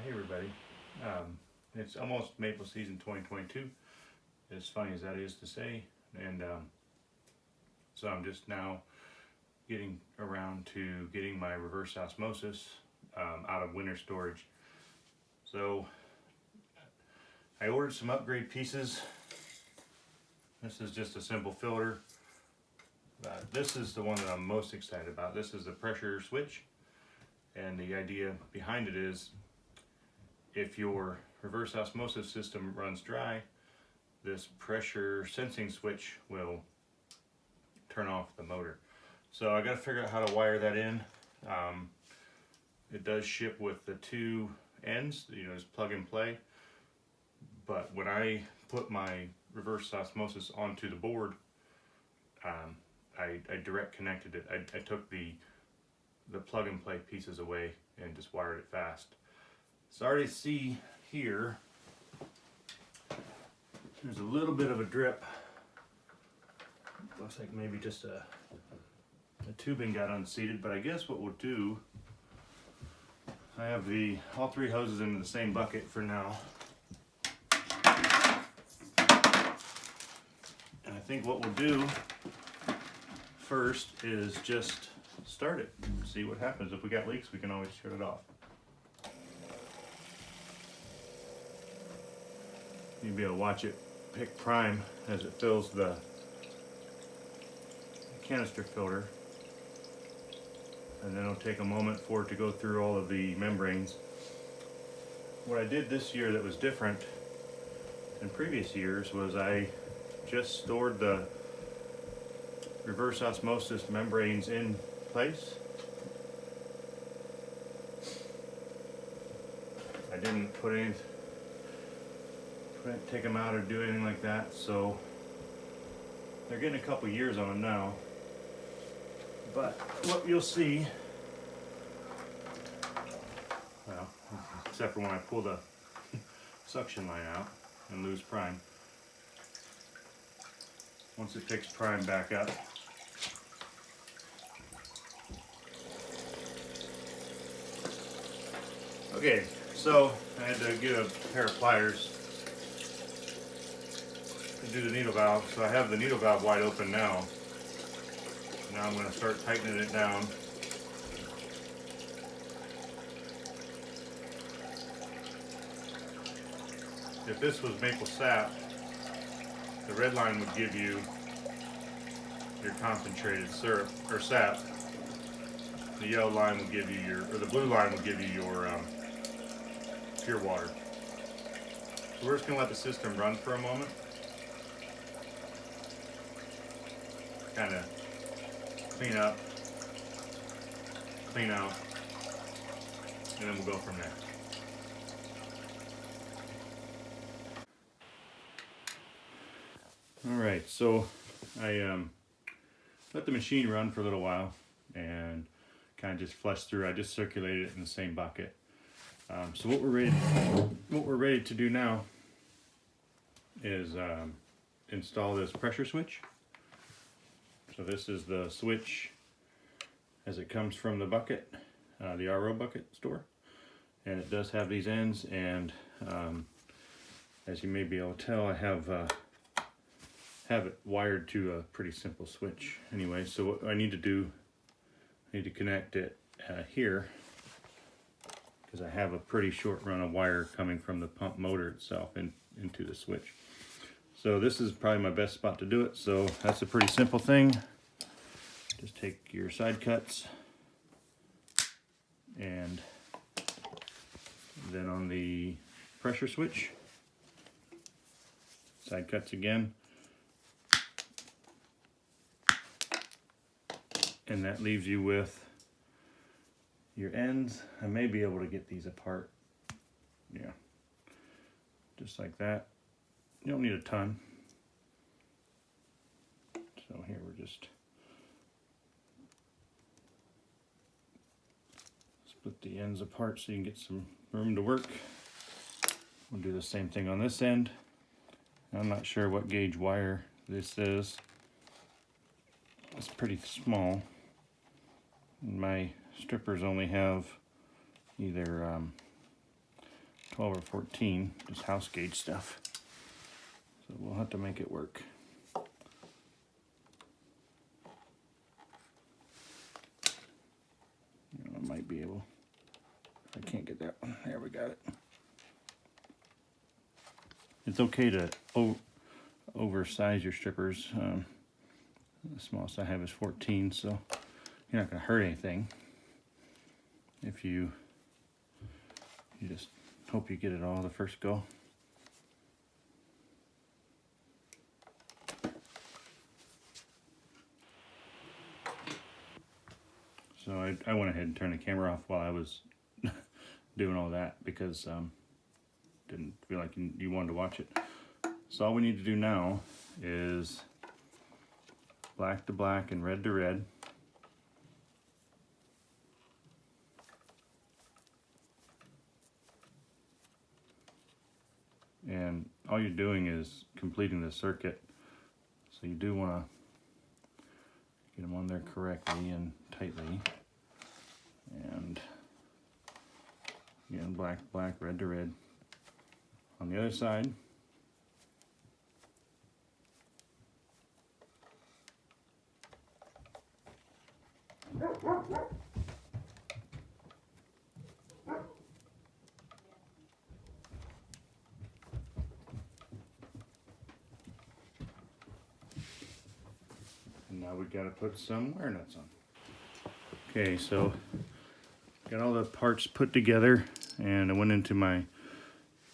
Hey everybody. It's almost maple season 2022, as funny as that is to say, and so I'm just now getting around to getting my reverse osmosis out of winter storage. So I ordered some upgrade pieces. This is just a simple filter. This is the one that I'm most excited about. This is the pressure switch, and the idea behind it is if your reverse osmosis system runs dry, this pressure sensing switch will turn off the motor. So I got to figure out how to wire that in. It does ship with the two ends, just plug and play. But when I put my reverse osmosis onto the board, I direct connected it. I took the plug and play pieces away and just wired it fast. So I already see here, there's a little bit of a drip. Looks like maybe just a tubing got unseated, but I guess what we'll do, I have all three hoses in the same bucket for now. And I think what we'll do first is just start it, see what happens. If we got leaks, we can always shut it off. You'll be able to watch it pick prime as it fills the canister filter, and then it'll take a moment for it to go through all of the membranes. What I did this year that was different than previous years was I just stored the reverse osmosis membranes in place. I didn't take them out or do anything like that, so they're getting a couple years on them now. But what you'll see, well, except for when I pull the suction line out and lose prime, once it picks prime back up, okay, so I had to get a pair of pliers to do the needle valve. So I have the needle valve wide open now. Now I'm going to start tightening it down. If this was maple sap, the red line would give you your concentrated syrup or sap. The yellow line would give you the blue line would give you your pure water. So we're just going to let the system run for a moment. Kind of clean up, clean out, and then we'll go from there. Alright, so I let the machine run for a little while and kind of just flushed through. I just circulated it in the same bucket. So what we're ready to do now is install this pressure switch. So this is the switch as it comes from the bucket, the RO bucket store, and it does have these ends, and as you may be able to tell, I have it wired to a pretty simple switch anyway. So what I need to do, I need to connect it here, because I have a pretty short run of wire coming from the pump motor itself into the switch. So this is probably my best spot to do it. So that's a pretty simple thing. Just take your side cuts, and then on the pressure switch, side cuts again. And that leaves you with your ends. I may be able to get these apart. Yeah, just like that. You don't need a ton. So here we're just split the ends apart so you can get some room to work. We'll do the same thing on this end. I'm not sure what gauge wire this is. It's pretty small. My strippers only have either 12 or 14, just house gauge stuff. So we'll have to make it work. I might be able. I can't get that one. There, we got it. It's okay to oversize your strippers. The smallest I have is 14, so you're not going to hurt anything. If you just hope you get it all the first go. So I went ahead and turned the camera off while I was doing all that because didn't feel like you wanted to watch it. So all we need to do now is black to black and red to red. And all you're doing is completing the circuit. So you do want to get them on there correctly and tightly. And again, black to black, red to red. On the other side, and now we got to put some wire nuts on. Okay, so got all the parts put together, and I went into my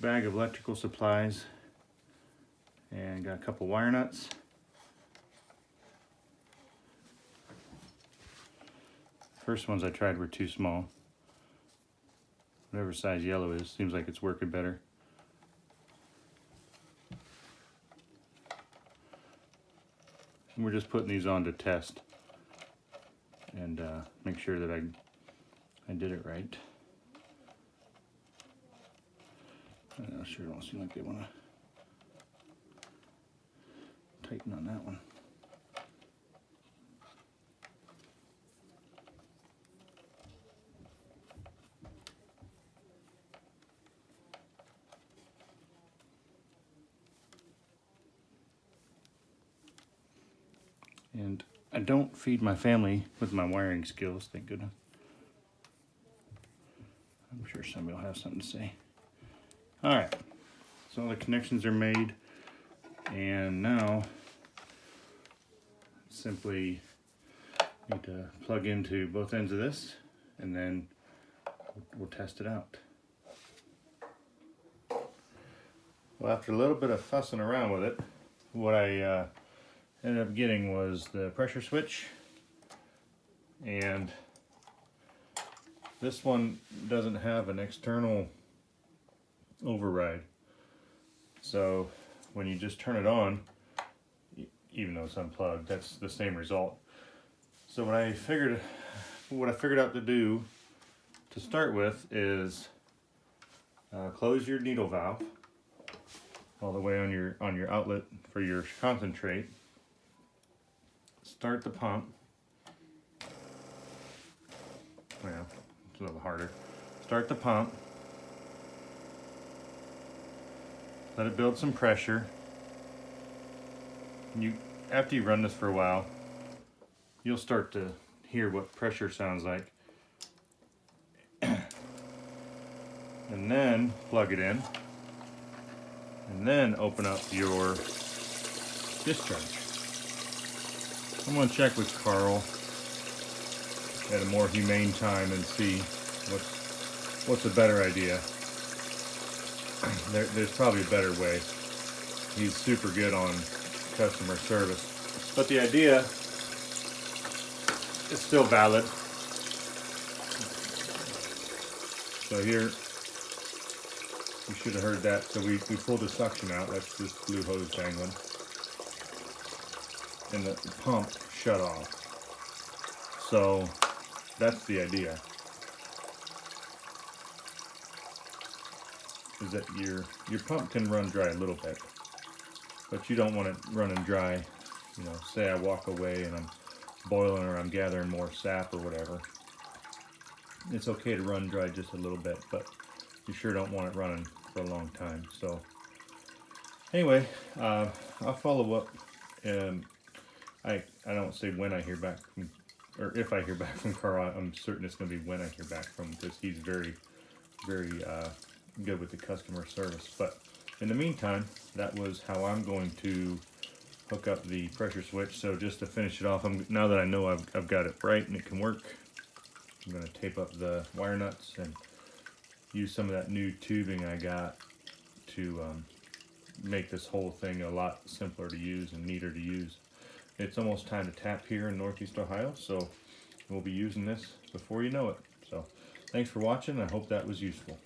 bag of electrical supplies and got a couple wire nuts. First ones I tried were too small. Whatever size yellow is, seems like it's working better. And we're just putting these on to test and make sure that I did it right. I sure don't seem like they want to tighten on that one. And I don't feed my family with my wiring skills, thank goodness. I'm sure somebody will have something to say. All right, so all the connections are made, and now simply need to plug into both ends of this, and then we'll test it out. Well, after a little bit of fussing around with it, what I ended up getting was the pressure switch, and this one doesn't have an external override, so when you just turn it on, even though it's unplugged, that's the same result. So what I figured out to do to start with is close your needle valve all the way on your outlet for your concentrate. Start the pump. Well, it's a little harder. Start the pump. Let it build some pressure. After you run this for a while, you'll start to hear what pressure sounds like. And then plug it in. And then open up your discharge. I'm going to check with Carl at a more humane time and see what's a better idea. There's probably a better way. He's super good on customer service. But the idea is still valid. So here, you should have heard that. So we pulled the suction out. That's this blue hose dangling. And the pump shut off. So that's the idea. Is that your pump can run dry a little bit, but you don't want it running dry. You know, say I walk away and I'm boiling or I'm gathering more sap or whatever. It's okay to run dry just a little bit, but you sure don't want it running for a long time. So anyway, I'll follow up. I don't say when I hear back from, or if I hear back from Carl. I'm certain it's going to be when I hear back from him, because he's very good with the customer service. But in the meantime, that was how I'm going to hook up the pressure switch. So just to finish it off, now that I know I've got it right and it can work, I'm going to tape up the wire nuts and use some of that new tubing I got to make this whole thing a lot simpler to use and neater to use. It's almost time to tap here in Northeast Ohio, so we'll be using this before you know it. So thanks for watching. I hope that was useful.